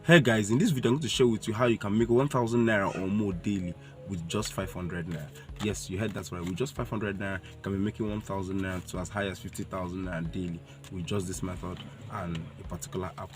Hey guys, in this video I'm going to share with you how you can make 1000 naira or more daily with just 500 naira. Yes, you heard that's right. With just 500 naira, you can be making 1000 naira to as high as 50,000 naira daily with just this method and a particular app.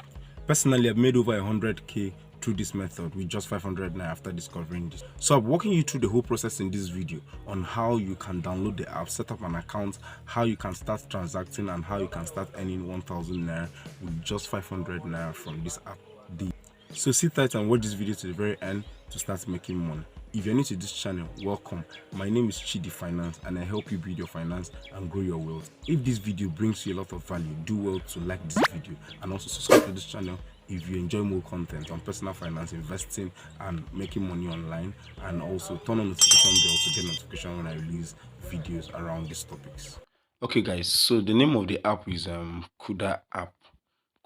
Personally, I've made over 100k through this method with just 500 naira after discovering this. So I'm walking you through the whole process in this video on how you can download the app, set up an account, how you can start transacting, and how you can start earning 1000 naira with just 500 naira from this app daily. So sit tight and watch this video to the very end to start making money. If you're new to this channel, welcome. My name is Chidi Finance and I help you build your finance and grow your wealth. If this video brings you a lot of value, do well to like this video and also subscribe to this channel if you enjoy more content on personal finance, investing and making money online, and also turn on the notification bell to get notification when I release videos around these topics. Okay guys, so the name of the app is Kuda app.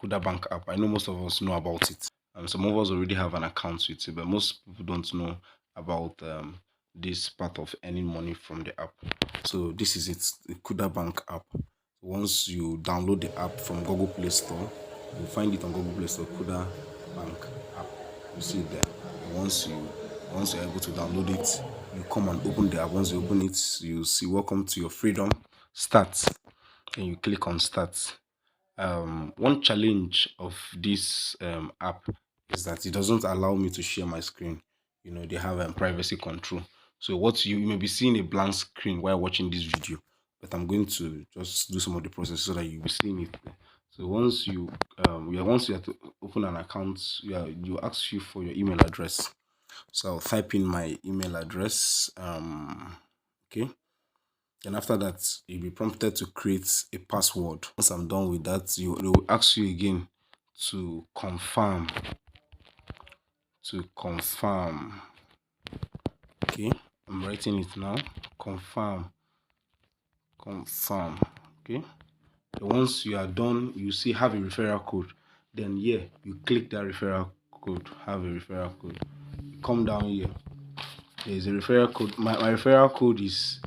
Kuda Bank app. I know most of us know about it. Some of us already have an account with it, but most people don't know about this part of earning money from the app. So this is it, the Kuda Bank app. Once you download the app from Google Play Store, you'll find it on Google Play Store, Kuda Bank app. You see it there. Once you're able to download it, you come and open the app. Once you open it, you see welcome to your freedom, start, and you click on start. One challenge of this app is that it doesn't allow me to share my screen. You know, they have privacy control. So what you may be seeing a blank screen while watching this video, but I'm going to just do some of the process so that you'll be seeing it there. So once you have to open an account, you ask you for your email address. So I'll type in my email address. Okay. And after that, you'll be prompted to create a password. Once I'm done with that, they will ask you again to confirm. Okay, I'm writing it now. Confirm. Okay. So once you are done, you see have a referral code. Then here you click that referral code. Have a referral code. You come down here. There is a referral code. My referral code is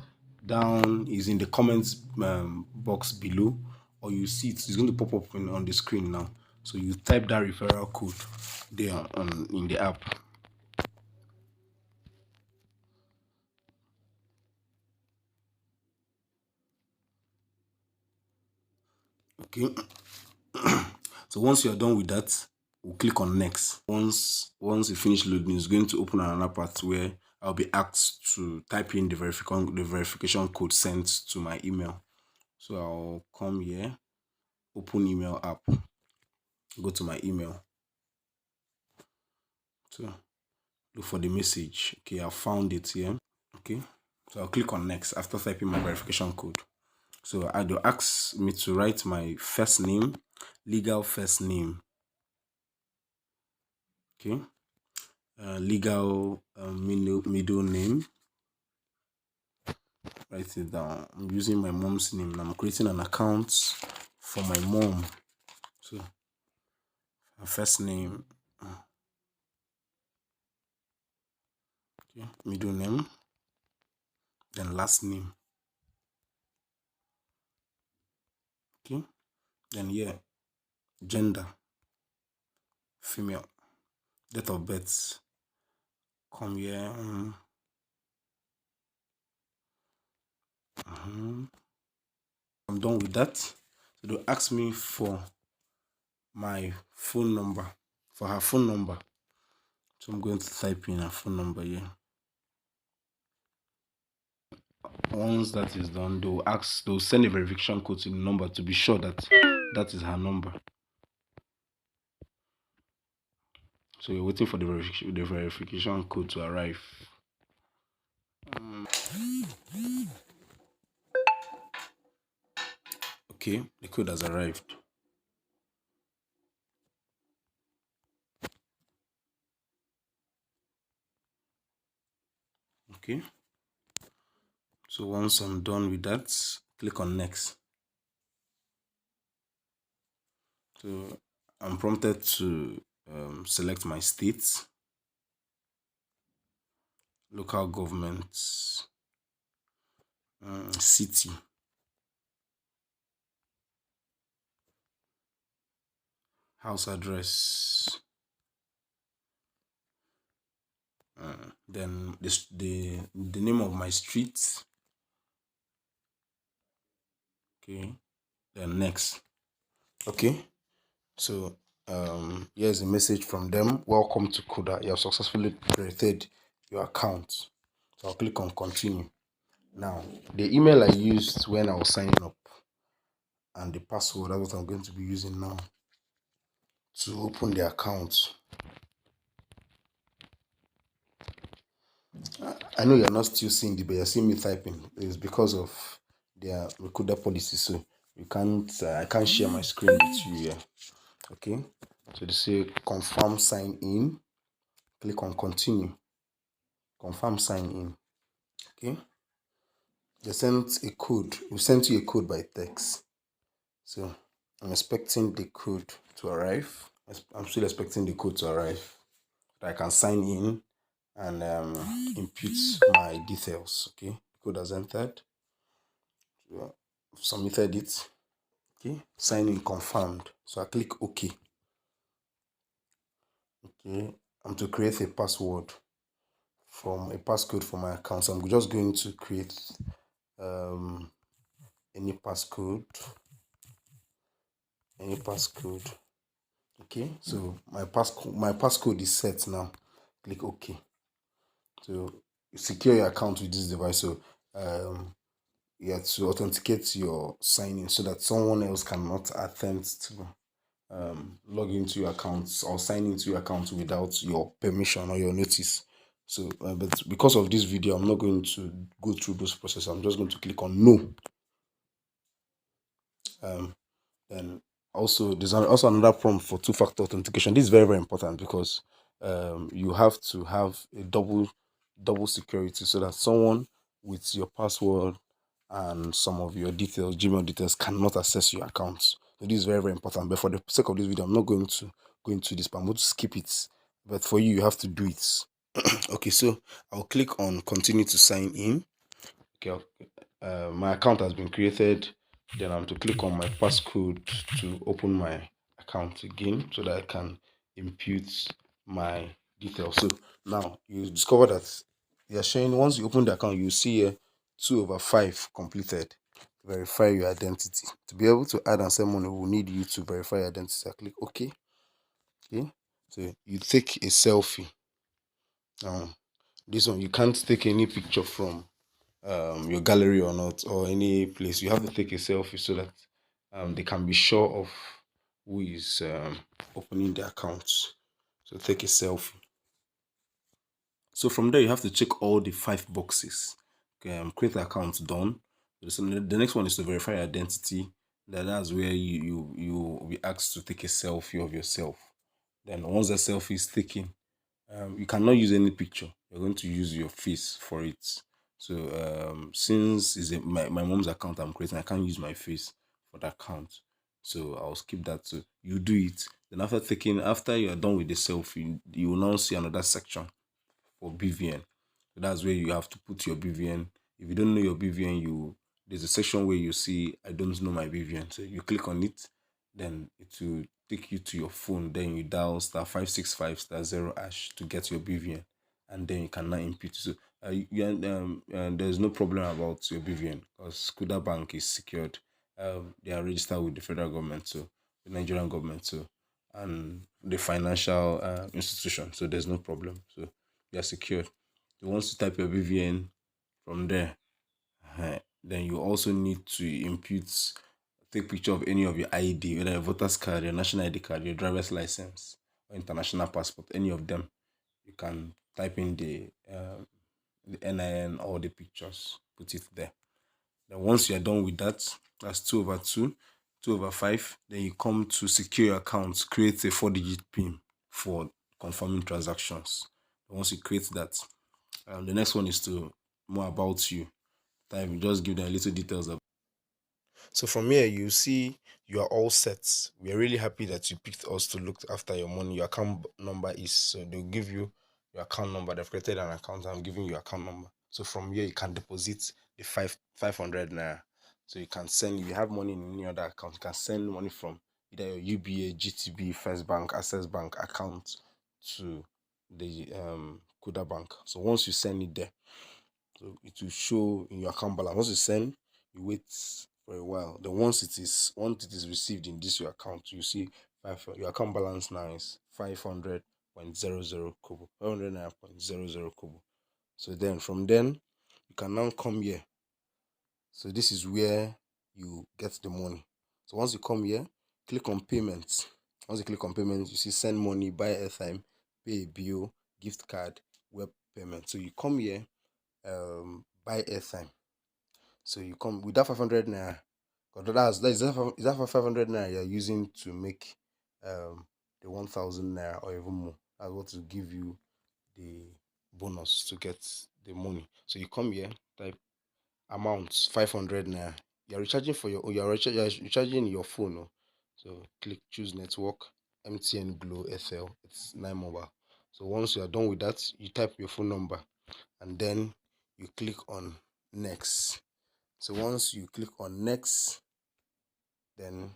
in the comments box below, or you see it's going to pop up on the screen now. So you type that referral code there in the app. Okay. So once you're done with that, we'll click on next. Once you finish loading, it's going to open another part where I'll be asked to type in the verification code sent to my email. So I'll come here, open email app, go to my email. So look for the message. Okay, I found it here. Okay, so I'll click on next after typing my verification code. So it'll ask me to write my first name, legal first name. Okay, legal middle name. Write it down. I'm using my mom's name and I'm creating an account for my mom. So her first name, okay, middle name, then last name. Okay, then here, gender, female, date of birth. Come here. I'm done with that. So they'll ask me for my phone number, for her phone number. So I'm going to type in her phone number here. Once that is done, they'll send a verification code to the number to be sure that that is her number. So you're waiting for the verification code to arrive. Okay, the code has arrived. Okay. So once I'm done with that, click on next. So I'm prompted to select my state, local government, city, house address, Then the name of my street. Okay. Then next. Okay. So here's a message from them. Welcome to Kuda. You have successfully created your account. So I'll click on continue. Now, the email I used when I was signing up and the password, that's what I'm going to be using now to open the account. I know you're not still seeing it, but you're seeing me typing. It's because of their Kuda policy, so you can't. I can't share my screen with you here. Okay. So they say confirm sign in. Click on continue. Confirm sign in. Okay. They sent a code. We sent you a code by text. So I'm expecting the code to arrive. I'm still expecting the code to arrive. I can sign in and input my details. Okay. The code has entered. So I've submitted it. Okay. Sign in confirmed. So I click OK. Okay. I'm to create a password from a passcode for my account. So I'm just going to create any passcode. Okay, so my passcode is set now. Click OK. So you secure your account with this device. So you have to authenticate your sign in so that someone else cannot attempt to log into your account or sign into your account without your permission or your notice. So but because of this video, I'm not going to go through those processes. I'm just going to click on no. Then also there's also another prompt for two-factor authentication. This is very, very important because you have to have a double security so that someone with your password and some of your details, Gmail details, cannot access your accounts. So this is very, very important. But for the sake of this video, I'm not going to go into this, but I'm going to skip it. But for you, you have to do it. Okay, so I'll click on continue to sign in. Okay, my account has been created. Then I'm to click on my passcode to open my account again so that I can input my details. So now you discover that they are showing once you open the account, you see here 2/5 completed. Verify your identity. To be able to add and send money, we will need you to verify your identity. I click OK. Okay, so you take a selfie. This one you can't take any picture from your gallery or not, or any place. You have to take a selfie so that they can be sure of who is opening the accounts. So take a selfie. So from there you have to check all the 5 boxes. Create an account, done. So the next one is to verify identity. That's where you will be asked to take a selfie of yourself. Then once the selfie is taken, you cannot use any picture. You're going to use your face for it. So since it's my mom's account I'm creating, I can't use my face for the account. So I'll skip that. So you do it. Then after you're done with the selfie, you will now see another section for BVN. So that's where you have to put your BVN. If you don't know your BVN, there's a section where you see I don't know my BVN. So you click on it, then it will take you to your phone. Then you dial *565*0# to get your BVN, and then you can now input. So there's no problem about your BVN because Kuda Bank is secured. They are registered with the federal government, so the Nigerian government, so and the financial institution. So there's no problem. So you are secured. So once you type your BVN from there, then you also need to take picture of any of your ID, whether a voter's card, your national ID card, your driver's license, or international passport, any of them. You can type in the NIN or the pictures, put it there. Then once you are done with that, that's 2/2, 2/5. Then you come to secure your account, create a 4-digit PIN for confirming transactions. Once you create that, the next one is to more about you. Just give them little details of. So from here, you see you are all set. We are really happy that you picked us to look after your money. Your account number is, so they'll give you your account number. They've created an account. I'm giving you your account number. So from here, you can deposit the 500 naira. So you can send, if you have money in any other account, you can send money from either your UBA, GTB, First Bank, Access Bank account to the Kuda bank. So once you send it there, so it will show in your account balance. Once you send, you wait for a while. Then once it is received in this your account, you see your account balance now is 500.00 kobo, 500.00 kobo. So then from then you can now come here. So this is where you get the money. So once you come here, click on payments. Once you click on payments, you see send money, buy airtime, pay a bill, gift card, web payment. So you come here, buy airtime. So you come with that 500 naira. Is that 500 naira you're using to make the 1000 naira or even more. That's what will give you the bonus to get the money. So you come here, type amount 500 naira. You're recharging for your you're recharging your phone. Oh. So click choose network, MTN Glow FL. It's 9 mobile. So once you are done with that, you type your phone number and then you click on next. So once you click on next, then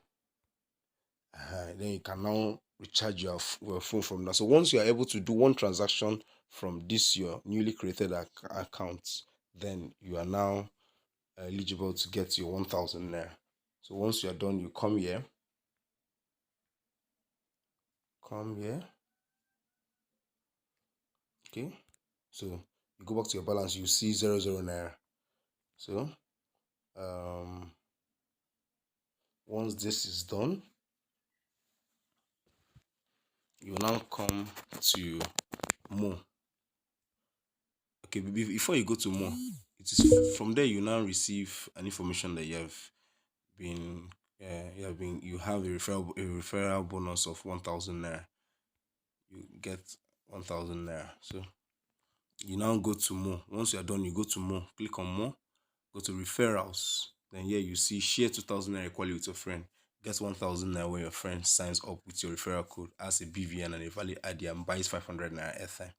you can now recharge your phone from that. So once you are able to do one transaction from this your newly created account, then you are now eligible to get your 1000 naira. So once you are done, you come here, okay. So you go back to your balance, you see 00 naira. So once this is done, you will now come to more. Okay, before you go to more, it is from there you now receive an information that you have a referral bonus of 1000 naira. You get 1000 naira. So you now go to more. Once you are done, you go to more. Click on more. Go to referrals. Then here you see share 2000 naira equally with your friend. Get 1000 naira when your friend signs up with your referral code, as a BVN and a valid ID, and buys 500 naira airtime.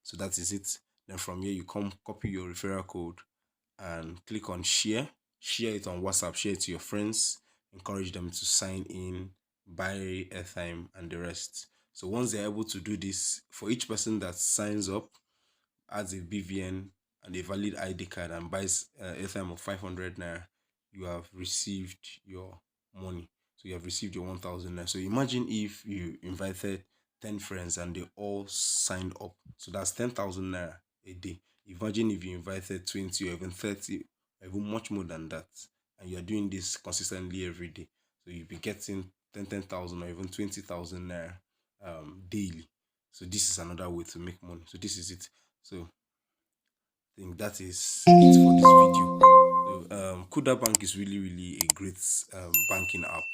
So that is it. Then from here you come copy your referral code and click on share. Share it on WhatsApp. Share it to your friends. Encourage them to sign in, buy airtime, and the rest. So once they're able to do this, for each person that signs up, adds a BVN and a valid ID card and buys airtime of 500 naira, you have received your money. So you have received your 1000 naira. So imagine if you invited 10 friends and they all signed up. So that's 10,000 naira a day. Imagine if you invited 20 or even 30 or even much more than that, and you're doing this consistently every day. So you'll be getting 10,000 or even 20,000 naira daily. So this is another way to make money. So this is it. So I think that is it for this video. So Kuda Bank is really a great banking app.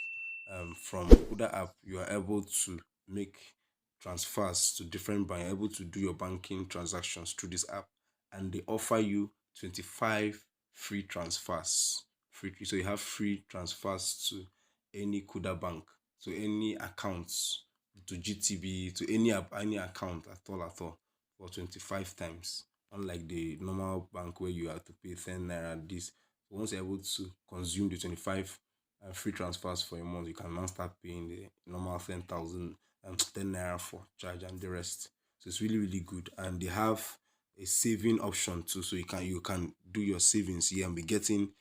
From Kuda app, you are able to make transfers to different banks, able to do your banking transactions through this app, and they offer you 25 free transfers. So you have free transfers to any Kuda bank, to any accounts, to GTB, to any account at all for 25 times. Unlike the normal bank where you have to pay 10 naira this. So once you're able to consume the 25 free transfers for a month, you can now start paying the normal 10,000 10 naira for charge and the rest. So it's really good, and they have a saving option too. So you can do your savings here and be getting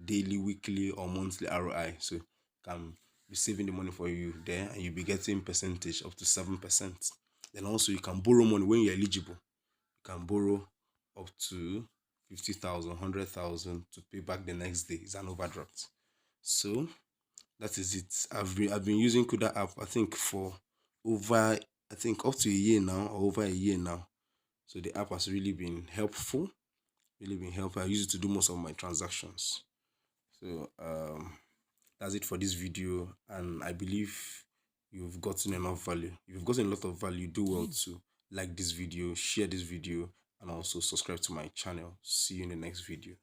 daily, weekly, or monthly ROI. So you can be saving the money for you there, and you'll be getting percentage up to 7%. Then also you can borrow money when you're eligible. You can borrow up to 50,000, 100,000 to pay back the next day. It's an overdraft. So that is it. I've been using Kuda app, I think, for over, I think, up to a year now, or over a year now. So the app has really been helpful. I use it to do most of my transactions. So that's it for this video, and I believe you've gotten enough value. If you've gotten a lot of value, do well to like this video, share this video, and also subscribe to my channel. See you in the next video.